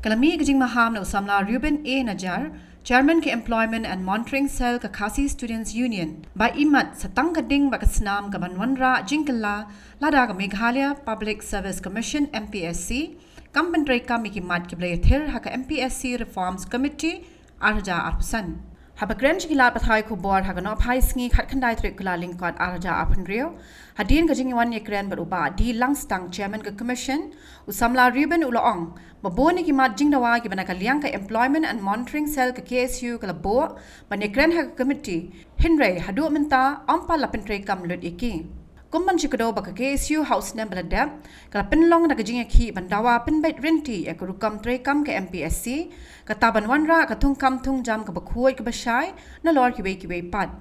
Kalami kajing maham na usamla Ruben A. Najar, Chairman ke Employment and Monitoring Cell ke Khasi Students Union, ba imat satang kading ba kasnam ke Banwanra Jingkala, lada ke Meghalaya Public Service Commission MPSC, kampentrai kami kimat ke Blaythir ha ke MPSC Reforms Committee arja arpusan. Habagren gilat pathai ko board hagano phai sngi khat khandai trik kula lingkot arja apnrio hadin kajing wan yekren beruba di langstang chairman ke commission usamla Ruben Uloong maboni ki mat jingdawa ki banaka liang ka employment and monitoring cell ke KSU kala bo banekren ha committee hinre hadu menta ampa lapentre kam lut iki kumman chikado baka KSU house nem baladap kala penlong na kajing ki bandawa penbait renti ekurukam tre kam ke MPSC kataban wanra katung kam tung jam ka bakhuai ka bashai na lor ki wei pad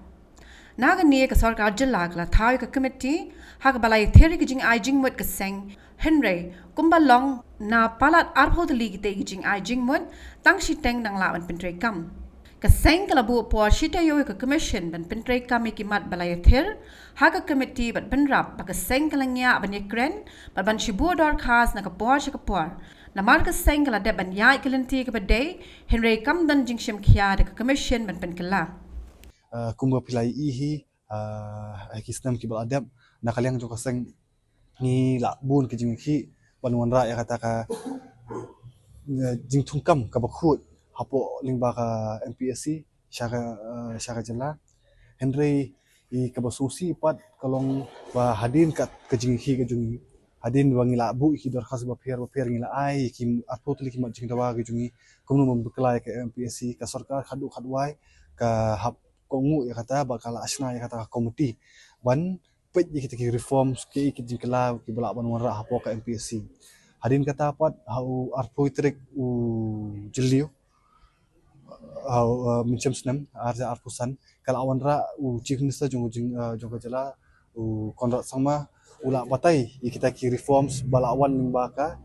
naga niye ka sarkar jilla kala thai ka committee ha ka balai theri ki jing ai jing mut ka seng henry kumbalong na palat arhod li ki te ki jing ai jing mut tang shiteng nang la ban pentre kam ka seng kala bu por shita yo ka commission ban pentre kam ki mat balai ther ha ka committee ban penrap ba ka seng kala nya ban yekren ban shibu dor khas na ka por shi ka por na marka seng kala de ban yai kalenti ka bade henry kam dan jing shim khia de ka commission ban pen kala kumba pilai ihi kisnam ki baladap nakaliang jo kaseng ni la bun ki jing ki banwan ra ya kata ka jing thungkam ka bakhut hapo lingba ka MPSC syaka jela Henry I ka basusi pat kalong ba hadin kat ka jing ki ka jung hadin wangi la bu ki dor khas ba pher ngila ai ki atpot li ki mat jing dawa ki jungi kumnu membekelai ka MPSC ka sarkar khadu khadwai ka hap kongu ya kata bakal asna ya kata komiti ban pet kita ki reforms ki jing kala ki bala ban wanra hapo ka MPSC hadin kata pat hau arpoitrik u jelio hau mencem senam arja arpusan kala wanra u chief minister jung jela u konrat sama ula batai kita ki reforms bala wan limba ka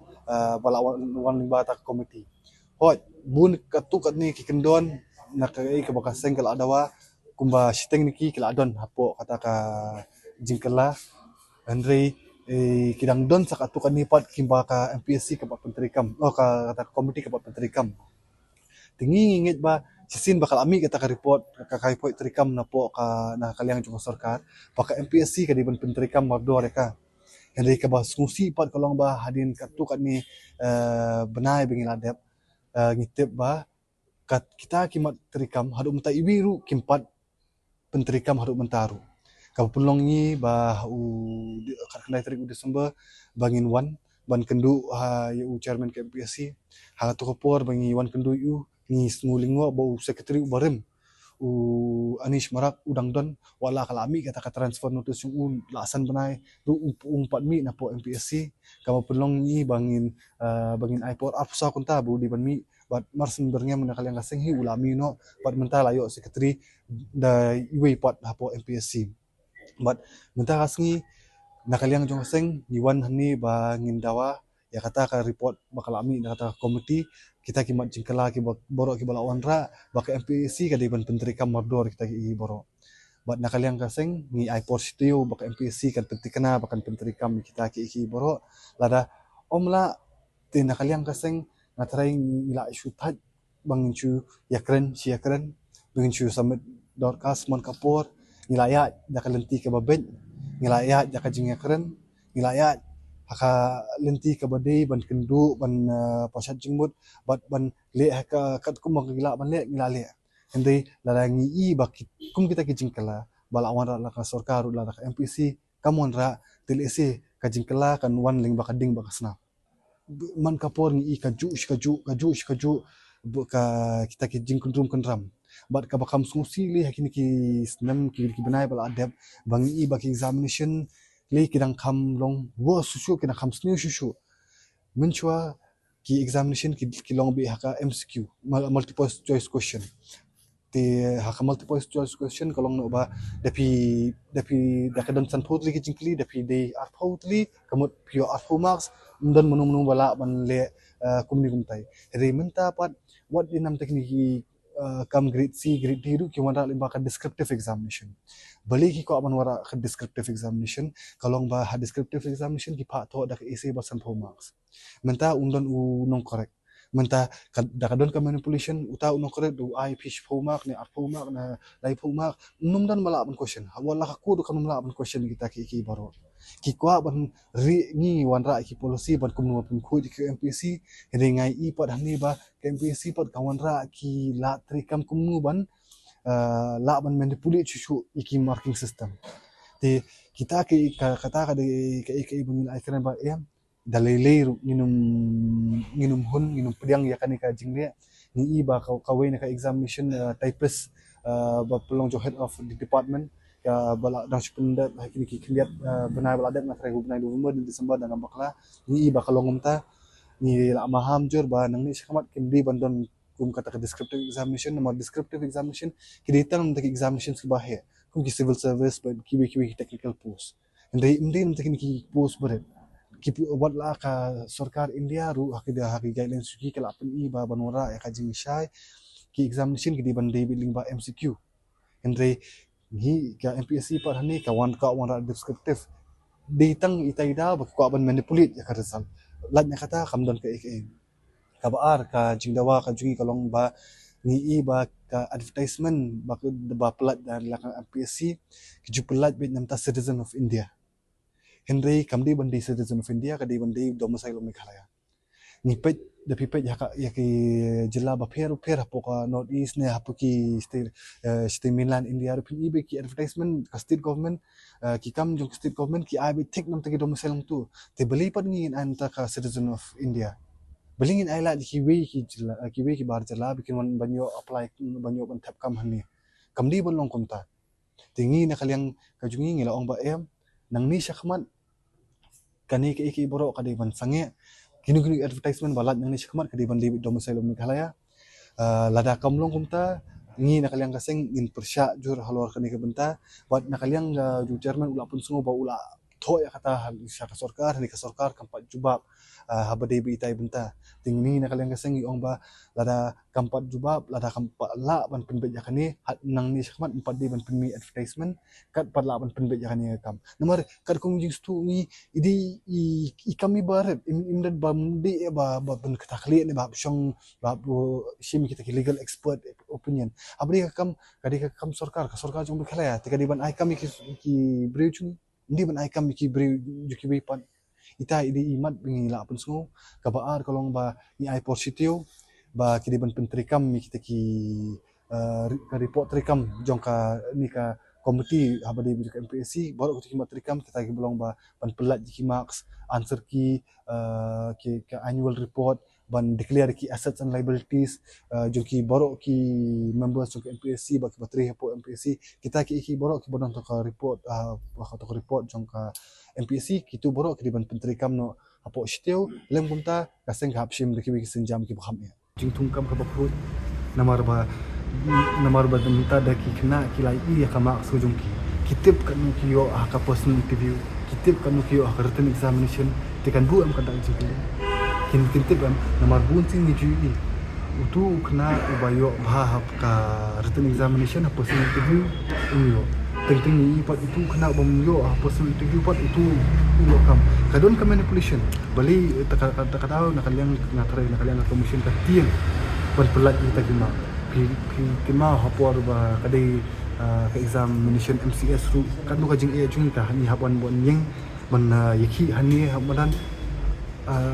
bala wan limba ta komiti hot bun katuk ni ki kendon nak ka bakaseng kala adawa kumba shiteng niki kila adon hapo kata ka jingkala Henry kidang don sak atu kan nipat kimba ka MPSC ka pentrikam ka kata komiti ka pentrikam tingi ngit ba sisin bakal ami kata ka report ka report trikam na po ka na kaliang jung sarkar paka MPSC ka di pentrikam mardor ka Henry ka ba sungsi pat kalong ba hadin ka tu kan ni benai bengil adep ngitip ba kat kita kimat trikam hadu menta iwiru kimpat pentrikam haduk mentaru ka pelongi ba u karkandai tarik Desember bangin wan ban kendu u chairman ke MPSC ha tu kopor bangi wan kendu u ni ngulingwa ba u secretary barem u Anish Marak udang don wala kalami kata ka transfer notice u lasan benai du umpat mi na po MPSC ka pelongi bangin aipor apsa kunta bu di ban mi bat marsen berngem na kaliang kaseng hi ulami no bat mental ayo secretary da iwe pat hapo MPSC bat mental kasngi na kaliang jong kaseng diwan hani ba ngindawa ya kata ka report bakal ami na kata komiti kita kimat jingkala ki borok ki bala wanra baka MPSC ka di ban penteri kam mardor kita ki borok bat na kaliang kaseng ni aipor situ baka MPSC kan pentikana bakan penteri kam kita ki borok lada omla tin na kaliang kaseng ngatrai ila isu taj bangin chu yakren bangin chu samit dorkas mon kapor nilaya jaka lenti ke babet nilaya jaka jing yakren nilaya haka lenti ke badai ban kendu ban pasat jingmut ban le haka kat kumang gila ban le ngilale ende larangi I bakit kum kita ke jingkala bala wan ra ka sarkar la ka MPC kamon ra tilese ka jingkala kan wan ling bakading bakasna man kapor ni kaju ka kita ki jingkundrum kundram bat ka bakam sungsi le hakini ki snam ki benai bala adab bangi baki examination le kidang kham long wo susu kidang kham snu susu menchua ki examination ki long bi haka MCQ multiple choice question ti haka multiple choice question kalong no ba dapi dakadan san photli ki jingkli dapi de ar photli kamut pure ar marks dan menung bala ban le kumni kumtai rementa pat what dinam tekniki kam grade C grade D ki wara limba ka descriptive examination bali ki ko aban wara ka descriptive examination kalong ba ha descriptive examination ki pha tho da essay ba san marks menta undan u non correct menta kadon ka manipulation uta uno kret du ai fish phomak ne aphomak na lai phomak num dan mala ban question wala ka ku du kan mala ban question kita ki baro ki kwa ban ri ni wan ra ki policy ban kum no pun khu ki MPC ringai I pat hani ba MPC pat kawan ra ki la trikam kum nu ban la ban manipulate chu iki marking system te kita ki kata ka de ka ibun ai kren ba dalilay nginum hun nginum pedang ya kan ka jingre ni iba kawai na ka examination typist ba pelong jo head of the department ya bala dang sependa kini ki kliat benai bala dat na kare benai November dan Desember dan bakla ni iba kalongum ta ni la maham jur ba nang ni sekamat kimdi bandon kum kata ka descriptive examination nama descriptive examination kidita nam tak examination ki bahe kum ki civil service ba ki technical post ndai nam tak ki post bare ki buat la ka sarkar India ru haki guidelines ki kala pen I ba banora ya ka jingshai ki examination ki di bandai biling ba MCQ endre ni ka MPSC par hani ka wan ra descriptive ditang itaida ba ko ban manipulate ya ka result lat nya kata kamdon ka ka baar ka jingdawa ka jungi kalong ba ni ba ka advertisement ba pelat dan la MPSC ki jupelat bit namta citizen of India Henry kamdi bandi citizen of India kadi bandi domicile Meghalaya ni pet the people ya ki jilla ba pher hapo north east ne hapo ki state mainland India ru ibe ki advertisement ka state government ki kam jong state government ki ibe take nam taki domicile tu te beli pat ngin anta ka citizen of India belingin aila ki we ki bar jala bikin wan banyo apply banyo ban tap kam hani kamdi bon long kumta tingi na kalyang kajungi ngila ong ba nang ni syakmat kani ke iki borok kadi ban sange kini advertisement balat nang ni syakmat kadi ban libit domicile Meghalaya lada kamlong kumta ngi nakalyang kaseng in persya jur halor kani ke benta buat nakalyang ju Jerman ula pun sungo ba ula tho ya kata hal syaka sarkar ni ka sarkar kampat jubab habade bi tai benta tingni nakalyang kaseng iong ba lada kampat jubab lada kampat la ban penbet yakani hat nang ni syakmat empat di ban penmi advertisement kat pat la ban penbet yakani kam nomor kat kong jing stu ni idi I kami barat imdad bam di ba ban katakli ni ba syong ba shim kita legal expert opinion abri kam kadi kam sarkar ka sarkar jong Meghalaya tika di ban ai kami ki breu chung ndi ban ai kami ki breu juki be pan ita idi imat bingi la pun sungu ka baar kolong ba ni ai positive ba kidi ban pentrikam mi kita ki ka report trikam jong ka ni ka komiti habadi bi MPSC baru kita ki trikam kita ki belong ba ban pelat ki marks answer ki ka annual report ban declare ki assets and liabilities jong ki baru ki members jong MPSC ba ki batri hapo MPSC kita ki baru ki bodong to ka report to report jong ka MPSC kitu baru ki ban pentrikam no hapo shteu lem kumta kaseng hapshim ki senjam ki baham ya jing tungkam ka bakhut namar ba minta da ki kena ki lai I ka mak sujung ki kitip kan ki yo ka personal interview kitip kan ki yo ka written examination tekan bu am kadang jiki kin kitip am namar bun sing ni ji utu kena ubayo bah ka written examination ha personal interview yo ting I pat itu kena bom yo personal interview pat itu yo kam kadon ka manipulation bali takataw nakalyang commission ka tiang pan pelat kita kima hapor ba kadai ka examination MCS ru kanu ka jing jung ka ni hapan bon yeng ban yaki hani hamadan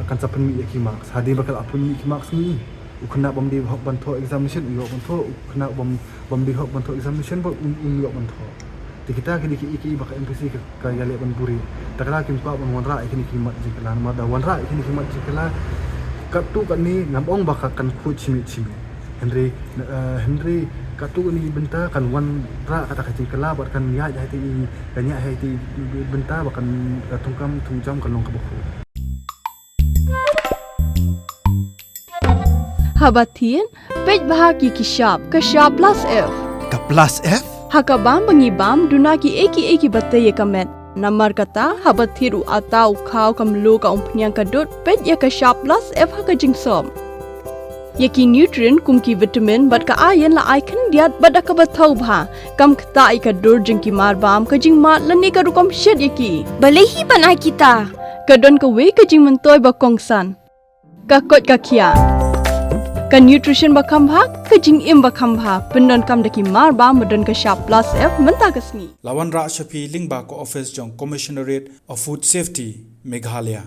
kan sapen mi yaki marks hadi bakal apun mi marks ni ukna bom di hok ban tho examination yo ban tho ukna bom di hok ban tho examination ba yo ban tho kita kini iki baka MPC ka yale ban buri takala kim pa ban wanra ikini kimat jikala mada wanra ikini kimat jikala katu kan ni ngabong baka kan khu chimi Henry katu ni benta kan wanra kata kacing kala bar kan ya hati kanya hati benta bakan tungkam tungjam kan long kabakhu Habatin pej bahagi kishap kashap plus F ka plus F hakabam bangibam dunaki eki batay kamet namar kata habathiru atau khaw kamlu ka umpnyang kadut pej ya kashap plus F hakajingsom yaki nutrient kumki vitamin bat ka ayan la icon diat bada ka bathau bha kam kta ai ka dur jingki marbam ka jingma lani ka rukom shed yaki balehi banai kita kadon ka we ka jing mentoy ba kongsan ka kot ka khia Ka nutrition bakam bha ka jing im bakam bha pendon kam daki mar ba modon ka sharp plus F menta kasni. Lawan Ra Shafi Lingba ko office jong Commissionerate of Food Safety Meghalaya.